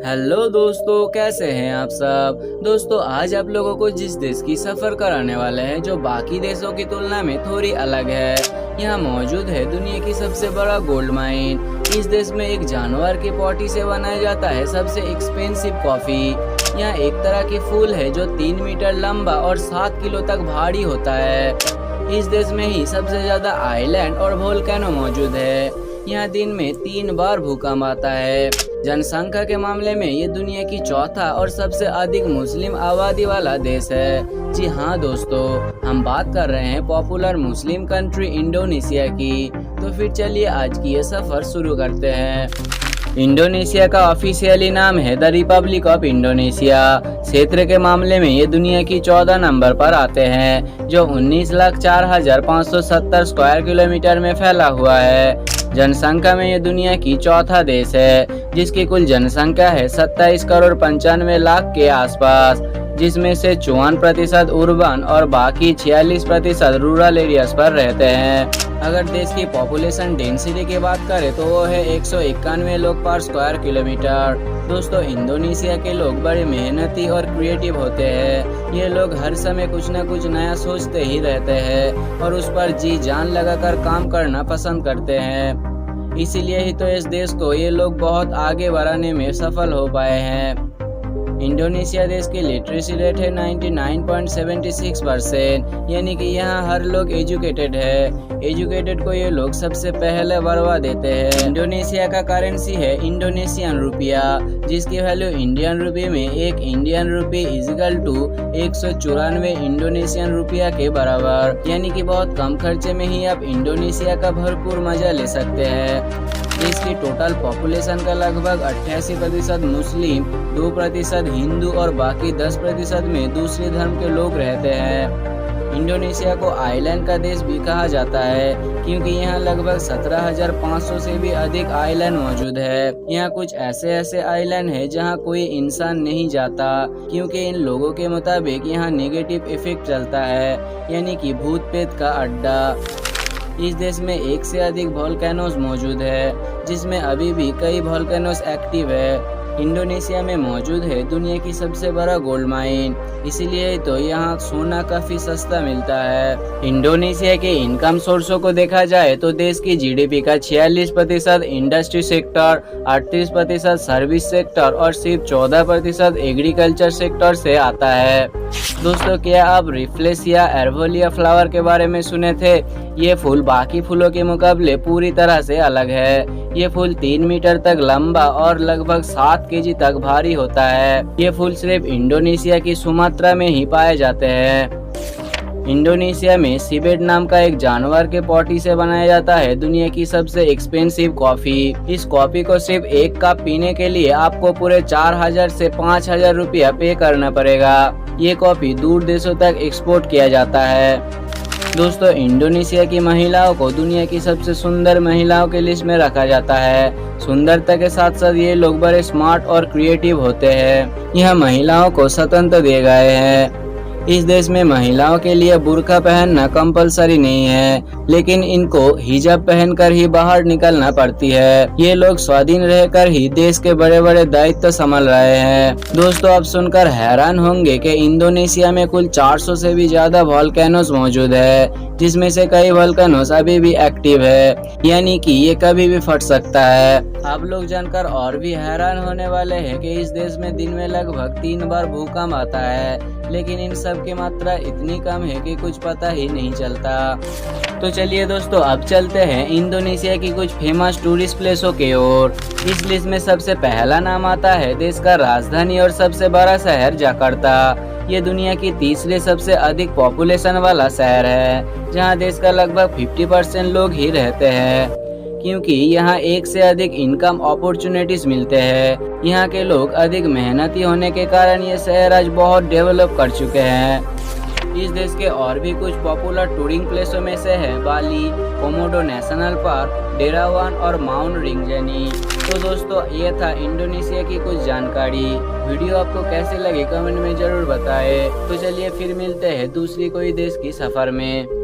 Hello दोस्तों, कैसे हैं आप सब। दोस्तों, आज आप लोगों को जिस देश की सफर कराने वाले हैं जो बाकी देशों की तुलना में थोड़ी अलग है। यहाँ मौजूद है दुनिया की सबसे बड़ा गोल्ड माइन। इस देश में एक जानवर की पॉटी से बनाया जाता है सबसे एक्सपेंसिव कॉफी। यहाँ एक तरह की फूल है जो 3 मीटर लंबा और 7 किलो तक भारी होता है। इस देश में ही सबसे ज्यादा आइलैंड और वोल्केनो मौजूद है। यहाँ दिन में 3 बार भूकंप आता है। जनसंख्या के मामले में ये दुनिया की चौथा और सबसे अधिक मुस्लिम आबादी वाला देश है। जी हाँ दोस्तों, हम बात कर रहे हैं पॉपुलर मुस्लिम कंट्री इंडोनेशिया की। तो फिर चलिए आज की ये सफर शुरू करते हैं। इंडोनेशिया का ऑफिशियली नाम है द रिपब्लिक ऑफ इंडोनेशिया। क्षेत्र के मामले में ये दुनिया की 14 नंबर पर आते हैं, जो 19,04,570 स्क्वायर किलोमीटर में फैला हुआ है। जनसंख्या में ये दुनिया की चौथा देश है, जिसकी कुल जनसंख्या है 27 करोड़ 95 लाख के आसपास, जिसमें से 54% उर्बन और बाकी 46% रूरल एरियाज पर रहते हैं। अगर देश की पॉपुलेशन डेंसिटी की बात करें तो वो है 191 लोग पर स्क्वायर किलोमीटर। दोस्तों, इंडोनेशिया के लोग बड़े मेहनती और क्रिएटिव होते हैं। ये लोग हर समय कुछ न कुछ नया सोचते ही रहते हैं और उस पर जी जान लगाकर काम करना पसंद करते हैं। इसीलिए ही तो इस देश को ये लोग बहुत आगे बढ़ाने में सफल हो पाए हैं। इंडोनेशिया देश की लिटरेसी रेट है 99.76%, यानी कि यहाँ हर लोग एजुकेटेड है। एजुकेटेड को ये लोग सबसे पहले बढ़ावा देते हैं। इंडोनेशिया का करेंसी है इंडोनेशियन रुपया, जिसकी वैल्यू इंडियन रुपये में 1 इंडियन रुपये इजिकल टू 194 इंडोनेशियन रुपया के बराबर, यानी कि बहुत कम खर्चे में ही आप इंडोनेशिया का भरपूर मजा ले सकते हैं। देश की टोटल पॉपुलेशन का लगभग 88% मुस्लिम, 2% हिंदू और बाकी 10% में दूसरे धर्म के लोग रहते हैं। इंडोनेशिया को आइलैंड का देश भी कहा जाता है, क्योंकि यहाँ लगभग 17,500 से भी अधिक आइलैंड मौजूद है। यहाँ कुछ ऐसे आइलैंड है जहाँ कोई इंसान नहीं जाता, क्योंकि इन लोगों के मुताबिक यहाँ नेगेटिव इफेक्ट चलता है, यानी कि भूत प्रेत का अड्डा। इस देश में 1 से अधिक वोल्केनोज मौजूद है, जिसमें अभी भी कई वोल्केनोज एक्टिव है। इंडोनेशिया में मौजूद है दुनिया की सबसे बड़ा गोल्ड माइन, इसीलिए तो यहाँ सोना काफी सस्ता मिलता है। इंडोनेशिया के इनकम सोर्सों को देखा जाए तो देश की जीडीपी का 46% इंडस्ट्री सेक्टर, 38% सर्विस सेक्टर और सिर्फ 14% एग्रीकल्चर सेक्टर से आता है। दोस्तों, क्या आप रिफ्लेस या एर्बोलिया फ्लावर के बारे में सुने थे? ये फूल बाकी फूलों के मुकाबले पूरी तरह से अलग है। ये फूल 3 मीटर तक लंबा और लगभग 7 केजी तक भारी होता है। ये फूल सिर्फ इंडोनेशिया की सुमात्रा में ही पाए जाते हैं। इंडोनेशिया में सिबेट नाम का एक जानवर के पॉटी से बनाया जाता है दुनिया की सबसे एक्सपेंसिव कॉफी। इस कॉफी को सिर्फ 1 कप पीने के लिए आपको पूरे 4,000 से 5,000 रुपया पे करना पड़ेगा। ये कॉफी दूर देशों तक एक्सपोर्ट किया जाता है। दोस्तों, इंडोनेशिया की महिलाओं को दुनिया की सबसे सुंदर महिलाओं के लिस्ट में रखा जाता है। सुंदरता के साथ साथ ये लोग बड़े स्मार्ट और क्रिएटिव होते हैं। यह महिलाओं को स्वतंत्र दिए गए हैं। इस देश में महिलाओं के लिए बुर्का पहनना कंपलसरी नहीं है, लेकिन इनको हिजाब पहनकर ही बाहर निकलना पड़ती है। ये लोग स्वाधीन रहकर ही देश के बड़े बड़े दायित्व संभाल रहे हैं। दोस्तों, आप सुनकर हैरान होंगे कि इंडोनेशिया में कुल 400 से भी ज्यादा वोल्केनोज मौजूद है, जिसमें से कई वोल्केनोज अभी भी एक्टिव है, यानी कि ये कभी भी फट सकता है। आप लोग जानकर और भी हैरान होने वाले हैं कि इस देश में दिन में लगभग 3 बार भूकंप आता है, लेकिन इन सब की मात्रा इतनी कम है कि कुछ पता ही नहीं चलता। तो चलिए दोस्तों, अब चलते हैं इंडोनेशिया की कुछ फेमस टूरिस्ट प्लेसों की ओर। इस लिस्ट में सबसे पहला नाम आता है देश का राजधानी और सबसे बड़ा शहर जकार्ता। ये दुनिया की तीसरे सबसे अधिक पॉपुलेशन वाला शहर है, जहाँ देश का लगभग 50% लोग ही रहते हैं, क्योंकि यहाँ 1 से अधिक इनकम अपॉर्चुनिटीज मिलते हैं। यहाँ के लोग अधिक मेहनती होने के कारण ये शहर आज बहुत डेवलप कर चुके हैं। इस देश के और भी कुछ पॉपुलर टूरिंग प्लेसों में से है बाली, कोमोडो नेशनल पार्क, डेरावान और माउंट रिंजनी। तो दोस्तों, ये था इंडोनेशिया की कुछ जानकारी। वीडियो आपको कैसे लगी कमेंट में जरूर बताएं। तो चलिए फिर मिलते हैं दूसरी कोई देश की सफर में।